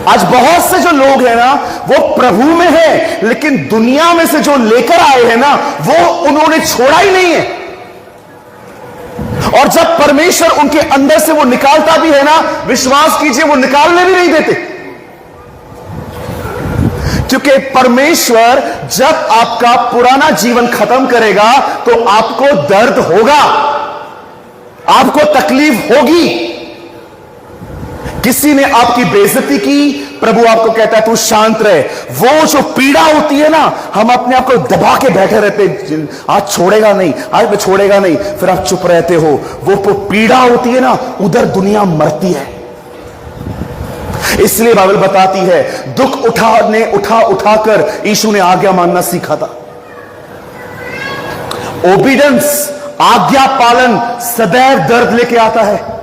आज बहुत से जो लोग हैं ना वो प्रभु में है, लेकिन दुनिया में से जो लेकर आए हैं ना वो उन्होंने छोड़ा ही नहीं है। और जब परमेश्वर उनके अंदर से वो निकालता भी है ना, विश्वास कीजिए वो निकालने भी नहीं देते, क्योंकि परमेश्वर जब आपका पुराना जीवन खत्म करेगा तो आपको दर्द होगा, आपको तकलीफ होगी। किसी ने आपकी बेइज्जती की, प्रभु आपको कहता है तू शांत रहे। वो जो पीड़ा होती है ना, हम अपने आप को दबा के बैठे रहते, आज छोड़ेगा नहीं, आज मैं छोड़ेगा नहीं, फिर आप चुप रहते हो। वो पीड़ा होती है ना, उधर दुनिया मरती है। इसलिए बाइबल बताती है दुख उठाकर यीशु ने आज्ञा मानना सीखा था। ओबीडियंस, आज्ञा पालन सदैव दर्द लेके आता है।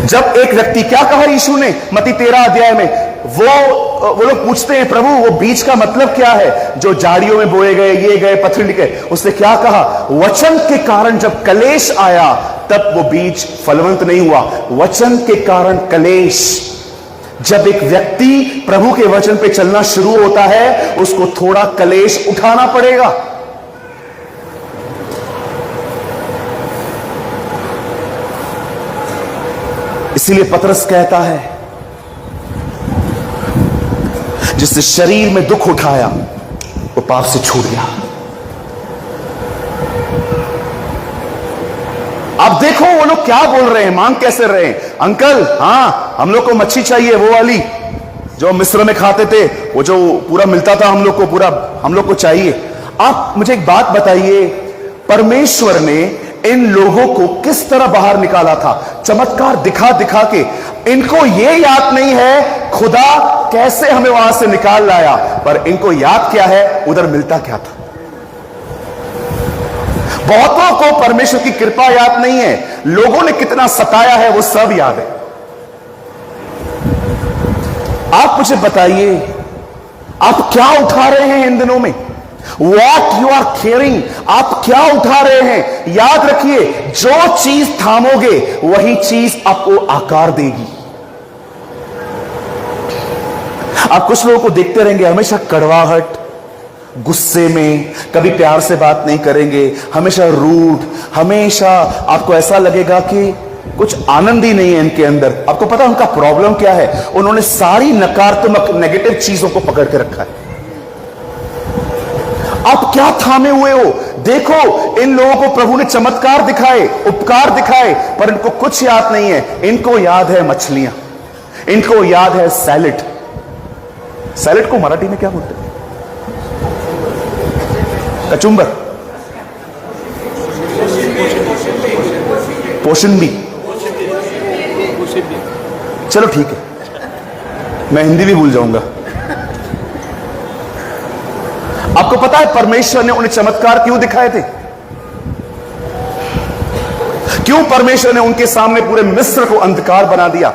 जब एक व्यक्ति, क्या कहा यीशु ने मत्ती 13 अध्याय में, वो लोग पूछते हैं प्रभु वो बीज का मतलब क्या है जो झाड़ियों में बोए गए, ये गए, पथरीली गए। उसने क्या कहा, वचन के कारण जब कलेश आया तब वो बीज फलवंत नहीं हुआ। वचन के कारण कलेश। जब एक व्यक्ति प्रभु के वचन पे चलना शुरू होता है उसको थोड़ा कलेश उठाना पड़ेगा। इसीलिए पतरस कहता है जिसने शरीर में दुख उठाया वो पाप से छूट गया। अब देखो वो लोग क्या बोल रहे हैं, मांग कैसे रहे हैं। अंकल हाँ हम लोग को मच्छी चाहिए, वो वाली जो मिस्र में खाते थे, वो जो पूरा मिलता था हम लोग को, पूरा हम लोग को चाहिए। आप मुझे एक बात बताइए, परमेश्वर ने इन लोगों को किस तरह बाहर निकाला था? चमत्कार दिखा दिखा के। इनको यह याद नहीं है खुदा कैसे हमें वहां से निकाल लाया, पर इनको याद क्या है उधर मिलता क्या था। बहुतों को परमेश्वर की कृपा याद नहीं है, लोगों ने कितना सताया है वो सब याद है। आप मुझे बताइए आप क्या उठा रहे हैं इन दिनों में? What you are carrying, आप क्या उठा रहे हैं? याद रखिए जो चीज थामोगे वही चीज आपको आकार देगी। आप कुछ लोगों को देखते रहेंगे हमेशा कड़वाहट, गुस्से में, कभी प्यार से बात नहीं करेंगे, हमेशा रूड, हमेशा आपको ऐसा लगेगा कि कुछ आनंद ही नहीं है इनके अंदर। आपको पता है उनका प्रॉब्लम क्या है? उन्होंने सारी नकारात्मक नेगेटिव चीजों को पकड़ के रखा है। आप क्या थामे हुए हो? देखो इन लोगों को प्रभु ने चमत्कार दिखाए, उपकार दिखाए, पर इनको कुछ याद नहीं है। इनको याद है मछलियां, इनको याद है सैलेड। सैलेड को मराठी में क्या बोलते हैं? कचुंबर, पोशंबी। चलो ठीक है, मैं हिंदी भी भूल जाऊंगा। आपको पता है परमेश्वर ने उन्हें चमत्कार क्यों दिखाए थे? क्यों परमेश्वर ने उनके सामने पूरे मिस्र को अंधकार बना दिया?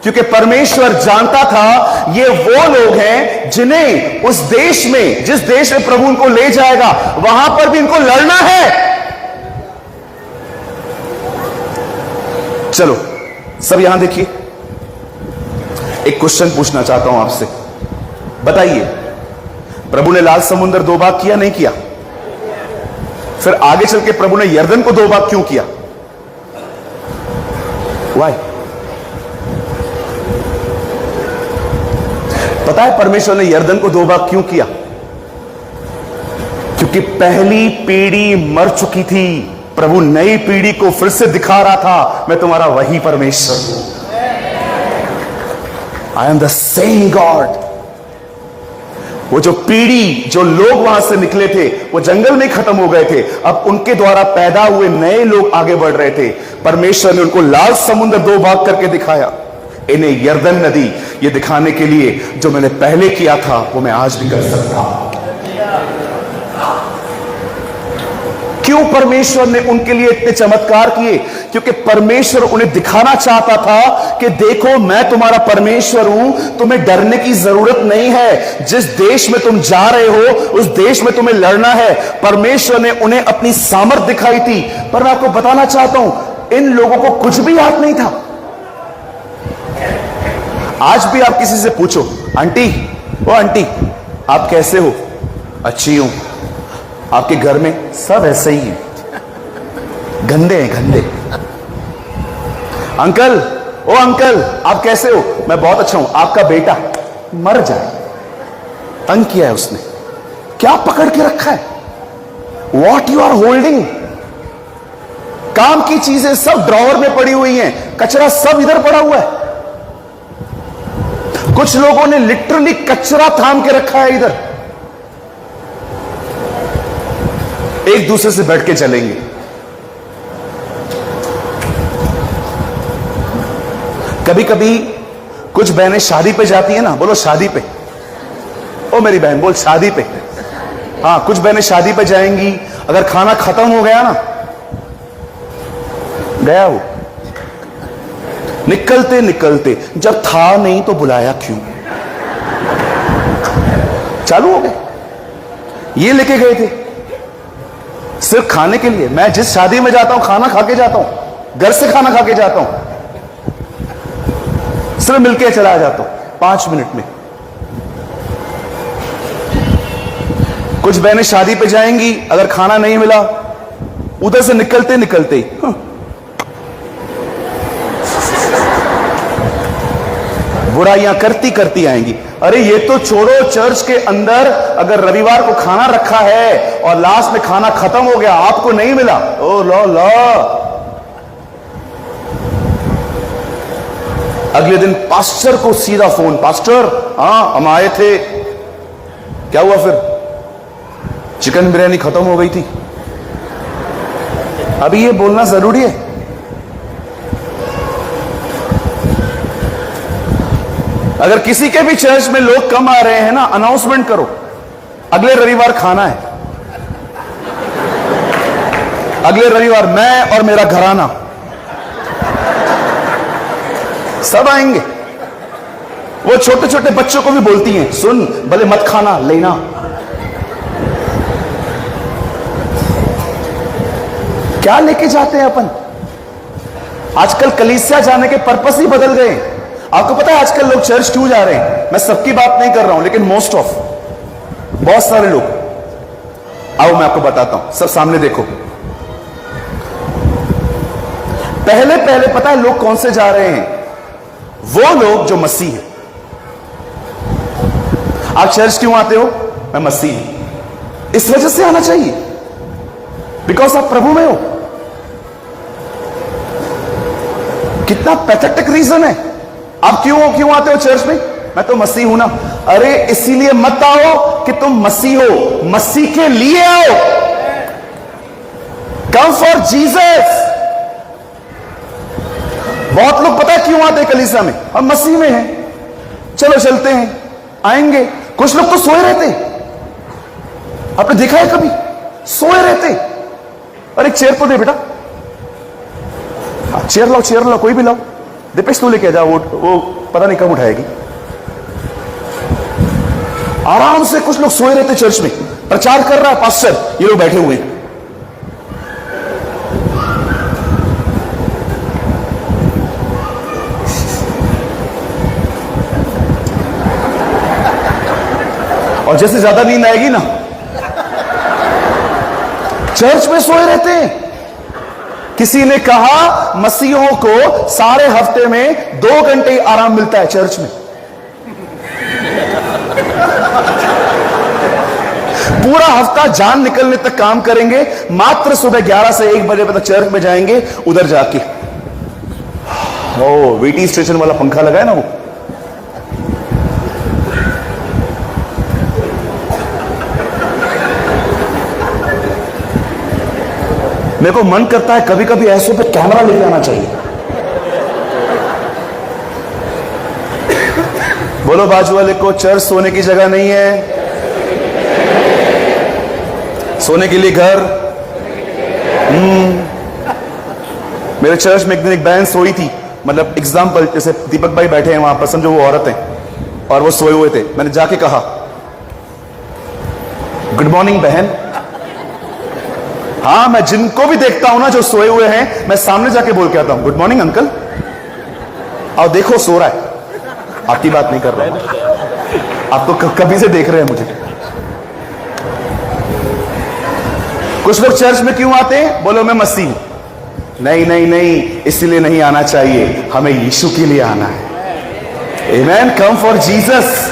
क्योंकि परमेश्वर जानता था ये वो लोग हैं जिन्हें उस देश में, जिस देश में प्रभु उनको ले जाएगा, वहां पर भी इनको लड़ना है। चलो सब यहां देखिए, एक क्वेश्चन पूछना चाहता हूं आपसे। बताइए प्रभु ने लाल समुद्र 2 भाग किया, नहीं किया? फिर आगे चल के प्रभु ने यर्दन को 2 भाग क्यों किया? वाई? पता है परमेश्वर ने यर्दन को 2 भाग क्यों किया? क्योंकि पहली पीढ़ी मर चुकी थी, प्रभु नई पीढ़ी को फिर से दिखा रहा था मैं तुम्हारा वही परमेश्वर हूं। I am the same God. वो जो पीढ़ी, जो लोग वहां से निकले थे वो जंगल में खत्म हो गए थे, अब उनके द्वारा पैदा हुए नए लोग आगे बढ़ रहे थे। परमेश्वर ने उनको लाल समुद्र 2 भाग करके दिखाया, इन्हें यर्दन नदी, ये दिखाने के लिए जो मैंने पहले किया था वो मैं आज भी कर सकता हूं। क्यों परमेश्वर ने उनके लिए इतने चमत्कार किए? क्योंकि परमेश्वर उन्हें दिखाना चाहता था कि देखो मैं तुम्हारा परमेश्वर हूं, तुम्हें डरने की जरूरत नहीं है। जिस देश में तुम जा रहे हो उस देश में तुम्हें लड़ना है। परमेश्वर ने उन्हें अपनी सामर्थ दिखाई थी। पर मैं आपको बताना चाहता हूं इन लोगों को कुछ भी याद नहीं था। आज भी आप किसी से पूछो, आंटी, ओ आंटी, आप कैसे हो? अच्छी हूं। आपके घर में सब ऐसे ही हैं, गंदे हैं, गंदे। अंकल, ओ अंकल, आप कैसे हो? मैं बहुत अच्छा हूं। आपका बेटा मर जाए, तंग किया है उसने, क्या पकड़ के रखा है? What you are holding? काम की चीजें सब ड्रॉवर में पड़ी हुई हैं, कचरा सब इधर पड़ा हुआ है। कुछ लोगों ने लिटरली कचरा थाम के रखा है इधर। एक दूसरे से बैठ के चलेंगे। कभी कभी कुछ बहनें शादी पे जाती है ना, बोलो शादी पे। ओ मेरी बहन बोल शादी पे। हाँ, कुछ बहनें शादी पे जाएंगी, अगर खाना खत्म हो गया ना, गया वो, निकलते निकलते जब था नहीं तो बुलाया क्यों, चालू हो गए। ये लेके गए थे सिर्फ खाने के लिए। मैं जिस शादी में जाता हूं खाना खा के जाता हूं, घर से खाना खा के जाता हूं, सिर्फ मिलके चला जाता हूं 5 मिनट में। कुछ बहनें शादी पे जाएंगी, अगर खाना नहीं मिला, उधर से निकलते निकलते बुराइयां करती करती आएंगी। अरे ये तो छोड़ो, चर्च के अंदर अगर रविवार को खाना रखा है और लास्ट में खाना खत्म हो गया, आपको नहीं मिला, ओ लो लो, अगले दिन पास्टर को सीधा फोन, पास्टर हाँ हम आए थे, क्या हुआ फिर? चिकन बिरयानी खत्म हो गई थी। अभी ये बोलना जरूरी है? अगर किसी के भी चर्च में लोग कम आ रहे हैं ना, अनाउंसमेंट करो, अगले रविवार खाना है, अगले रविवार मैं और मेरा घराना सब आएंगे। वो छोटे छोटे बच्चों को भी बोलती हैं, सुन भले मत खाना, लेना। क्या लेके जाते हैं अपन? आजकल कलीसिया जाने के पर्पस ही बदल गए। आपको पता है आजकल लोग चर्च क्यों जा रहे हैं? मैं सबकी बात नहीं कर रहा हूं, लेकिन मोस्ट ऑफ, बहुत सारे लोग। आओ मैं आपको बताता हूं, सब सामने देखो। पहले पहले पता है लोग कौन से जा रहे हैं? वो लोग जो मसीह है। आप चर्च क्यों आते हो? मैं मसीह हूं। इस वजह से आना चाहिए, बिकॉज आप प्रभु में हो। कितना पैथेटिक रीजन है। आप क्यों आते हो चर्च में? मैं तो मसीह हूं ना। अरे इसीलिए मत आओ कि तुम मसीह हो, मसीह के लिए आओ। Come for Jesus. बहुत लोग पता है क्यों आते हैं कलीसिया में? हम मसीह में हैं, चलो चलते हैं, आएंगे। कुछ लोग तो सोए रहते, आपने देखा है कभी? सोए रहते। अरे एक चेयर तो दे बेटा, चेयर लाओ, कोई भी लाओ। दीपेश तू लेके जा, वो पता नहीं कब उठाएगी। आराम से कुछ लोग सोए रहते चर्च में, प्रचार कर रहा है पास्टर, ये लोग बैठे हुए हैं। और जैसे ज्यादा नींद आएगी ना, चर्च में सोए रहते हैं। किसी ने कहा मसीहों को सारे हफ्ते में 2 घंटे ही आराम मिलता है चर्च में। पूरा हफ्ता जान निकलने तक काम करेंगे, मात्र सुबह 11 से 1 बजे तक चर्च में जाएंगे। उधर जाके ओ वीटी स्टेशन वाला पंखा लगा है ना, वो मेरे को मन करता है कभी कभी ऐसों पे कैमरा लेके आना चाहिए। बोलो बाजू वाले को, चर्च सोने की जगह नहीं है, सोने के लिए घर। मेरे चर्च में एक दिन एक बहन सोई थी, मतलब एग्जाम्पल, जैसे दीपक भाई बैठे हैं वहां पर, समझो वो औरत है और वो सोए हुए थे। मैंने जाके कहा गुड मॉर्निंग बहन। हाँ, मैं जिनको भी देखता हूं ना जो सोए हुए हैं, मैं सामने जाके बोल के आता हूं गुड मॉर्निंग अंकल। और देखो सो रहा है। आपकी बात नहीं कर रहा हूं, आप तो कभी से देख रहे हैं मुझे। कुछ लोग चर्च में क्यों आते हैं? बोलो मैं मसीह हूं। नहीं नहीं नहीं, इसलिए नहीं आना चाहिए, हमें यीशु के लिए आना है। आमेन, कम फॉर जीसस।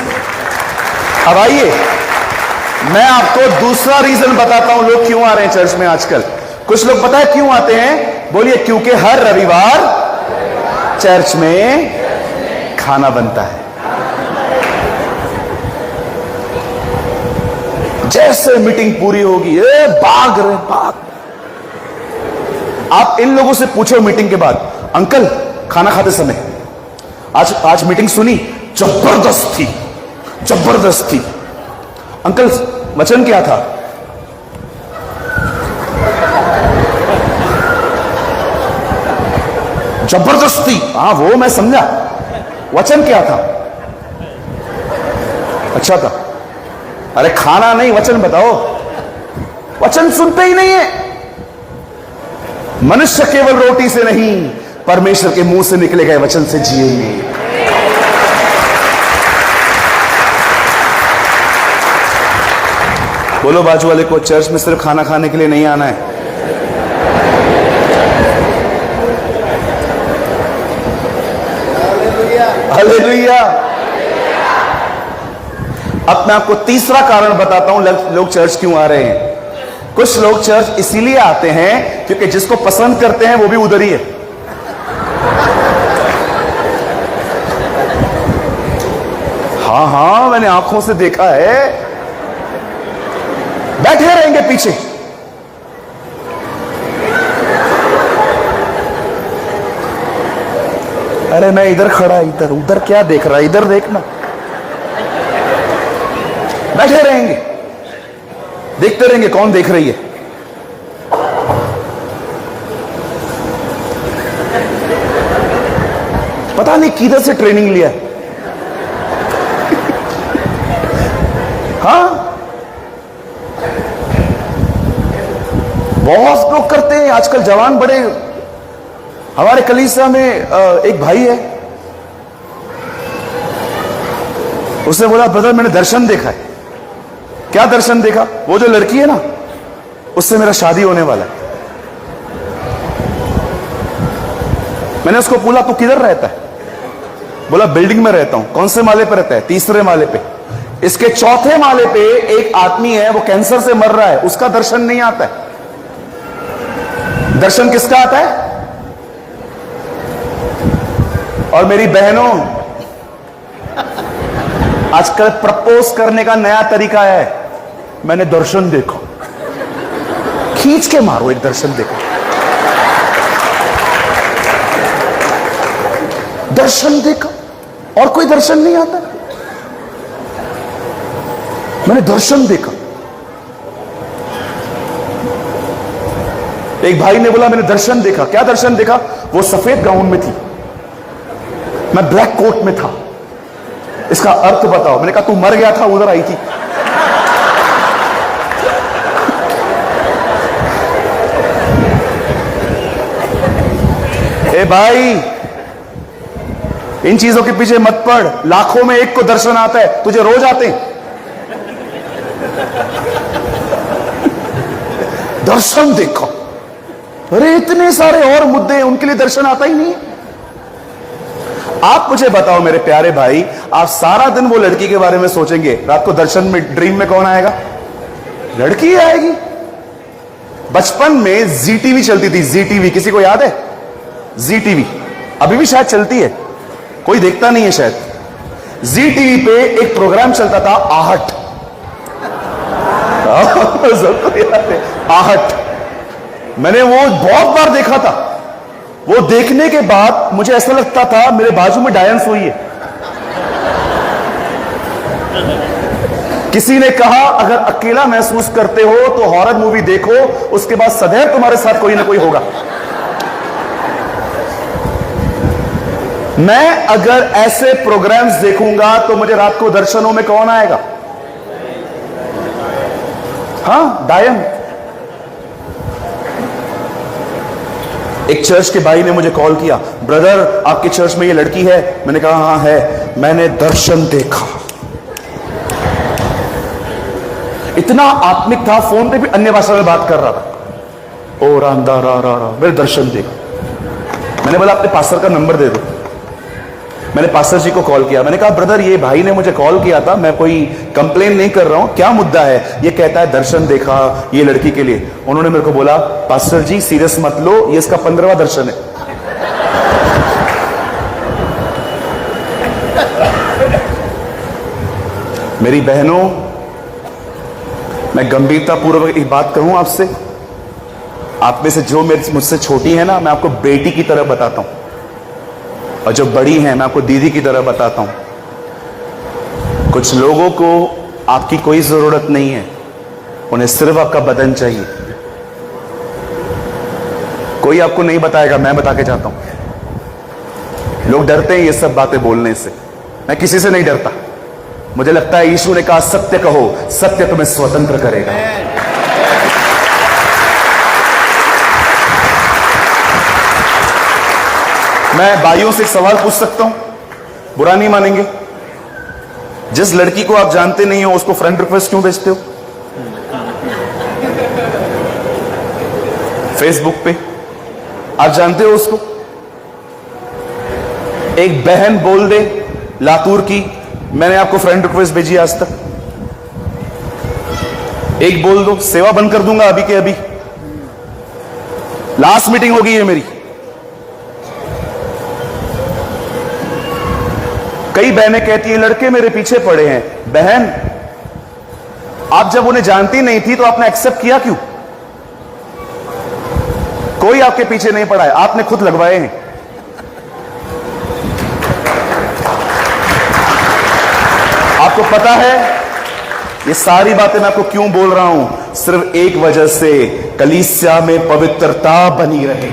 अब आइए, मैं आपको दूसरा रीजन बताता हूं लोग क्यों आ रहे हैं चर्च में आजकल। कुछ लोग पता है क्यों आते हैं? बोलिए, क्योंकि हर रविवार चर्च में खाना बनता है। जैसे मीटिंग पूरी होगी, भाग रहे भाग। आप इन लोगों से पूछो मीटिंग के बाद, अंकल खाना खाते समय आज मीटिंग सुनी, जबरदस्त थी, जबरदस्त थी। अंकल वचन क्या था? जबरदस्त थी। हाँ वो मैं समझा, वचन क्या था? अच्छा था। अरे खाना नहीं, वचन बताओ। वचन सुनते ही नहीं है। मनुष्य केवल रोटी से नहीं, परमेश्वर के मुंह से निकले गए वचन से जिएंगे। बोलो बाजू वाले को, चर्च में सिर्फ खाना खाने के लिए नहीं आना है। हालेलुया। अब मैं आपको तीसरा कारण बताता हूं लोग चर्च क्यों आ रहे हैं। कुछ लोग चर्च इसीलिए आते हैं क्योंकि जिसको पसंद करते हैं वो भी उधर ही है। हाँ हाँ, मैंने आंखों से देखा है, बैठे रहेंगे पीछे। अरे मैं इधर खड़ा, इधर उधर क्या देख रहा है, इधर देखना। बैठे रहेंगे, देखते रहेंगे कौन देख रही है। पता नहीं किधर से ट्रेनिंग लिया है। हाँ, बहुत लोग करते हैं आजकल, जवान बड़े। हमारे कलीसिया में एक भाई है, उसने बोला ब्रदर मैंने दर्शन देखा है। क्या दर्शन देखा? वो जो लड़की है ना, उससे मेरा शादी होने वाला है। मैंने उसको पूछा तू किधर रहता है? बोला बिल्डिंग में रहता हूं। कौन से माले पे रहता है? तीसरे माले पे। इसके चौथे माले पे एक आदमी है, वो कैंसर से मर रहा है, उसका दर्शन नहीं आता है। दर्शन किसका आता है? और मेरी बहनों, आजकल प्रपोज करने का नया तरीका है, मैंने दर्शन देखा। खींच के मारो, एक दर्शन देखो। दर्शन देखा और कोई दर्शन नहीं आता। मैंने दर्शन देखा। एक भाई ने बोला मैंने दर्शन देखा। क्या दर्शन देखा? वो सफेद गाउन में थी, मैं ब्लैक कोट में था। इसका अर्थ बताओ। मैंने कहा तू मर गया था, उधर आई थी। ए भाई, इन चीजों के पीछे मत पड़। लाखों में एक को दर्शन आता है, तुझे रोज आते हैं। दर्शन देखो। अरे इतने सारे और मुद्दे हैं, उनके लिए दर्शन आता ही नहीं। आप मुझे बताओ मेरे प्यारे भाई, आप सारा दिन वो लड़की के बारे में सोचेंगे, रात को दर्शन में ड्रीम में कौन आएगा? लड़की आएगी। बचपन में जी टीवी चलती थी, जी टीवी, किसी को याद है? जी टीवी अभी भी शायद चलती है, कोई देखता नहीं है शायद। जी टीवी पे एक प्रोग्राम चलता था, आहट। आहट मैंने वो बहुत बार देखा था। वो देखने के बाद मुझे ऐसा लगता था मेरे बाजू में डांस हुई है। किसी ने कहा अगर अकेला महसूस करते हो तो हॉरर मूवी देखो, उसके बाद सदैव तुम्हारे साथ कोई ना कोई होगा। मैं अगर ऐसे प्रोग्राम्स देखूंगा तो मुझे रात को दर्शनों में कौन आएगा? हाँ, डायन। एक चर्च के भाई ने मुझे कॉल किया, ब्रदर आपके चर्च में ये लड़की है? मैंने कहा हाँ है। मैंने दर्शन देखा। इतना आत्मिक था, फोन पे भी अन्य भाषा में बात कर रहा था। ओ रांदा रा रा रा, मेरे दर्शन देखा। मैंने बोला अपने पास्टर का नंबर दे दो। मैंने पास्टर जी को कॉल किया। मैंने कहा ब्रदर ये भाई ने मुझे कॉल किया था, मैं कोई कंप्लेन नहीं कर रहा हूं, क्या मुद्दा है? ये कहता है दर्शन देखा ये लड़की के लिए। उन्होंने मेरे को बोला पास्टर जी सीरियस मत लो, ये इसका 15वां दर्शन है। मेरी बहनों, मैं गंभीरता पूर्वक एक बात कहूं आपसे, आप में से जो मुझसे छोटी है ना, मैं आपको बेटी की तरह बताता हूं, और जो बड़ी हैं मैं आपको दीदी की तरह बताता हूं। कुछ लोगों को आपकी कोई जरूरत नहीं है, उन्हें सिर्फ आपका बदन चाहिए। कोई आपको नहीं बताएगा, मैं बता के जाता हूं। लोग डरते हैं ये सब बातें बोलने से, मैं किसी से नहीं डरता। मुझे लगता है यीशु ने कहा सत्य कहो, सत्य तुम्हें स्वतंत्र करेगा। मैं भाइयों से एक सवाल पूछ सकता हूं, बुरा नहीं मानेंगे? जिस लड़की को आप जानते नहीं हो उसको फ्रेंड रिक्वेस्ट क्यों भेजते हो फेसबुक पे? आप जानते हो उसको? एक बहन बोल दे लातूर की, मैंने आपको फ्रेंड रिक्वेस्ट भेजी आज तक। एक बोल दो, सेवा बंद कर दूंगा अभी के अभी। लास्ट मीटिंग होगी ये मेरी। कई बहनें कहती हैं लड़के मेरे पीछे पड़े हैं। बहन, आप जब उन्हें जानती नहीं थी तो आपने एक्सेप्ट किया क्यों? कोई आपके पीछे नहीं पड़ा है, आपने खुद लगवाए हैं। आपको पता है ये सारी बातें मैं आपको क्यों बोल रहा हूं? सिर्फ एक वजह से, कलीसिया में पवित्रता बनी रहे।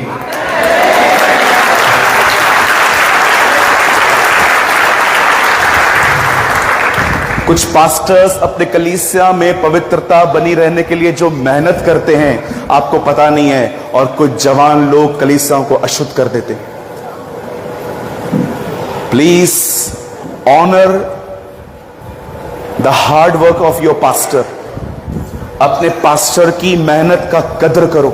कुछ पास्टर्स अपने कलीसिया में पवित्रता बनी रहने के लिए जो मेहनत करते हैं आपको पता नहीं है, और कुछ जवान लोग कलीसियाओं को अशुद्ध कर देते हैं। Please honour the hard work of your pastor. अपने पास्टर की मेहनत का कदर करो।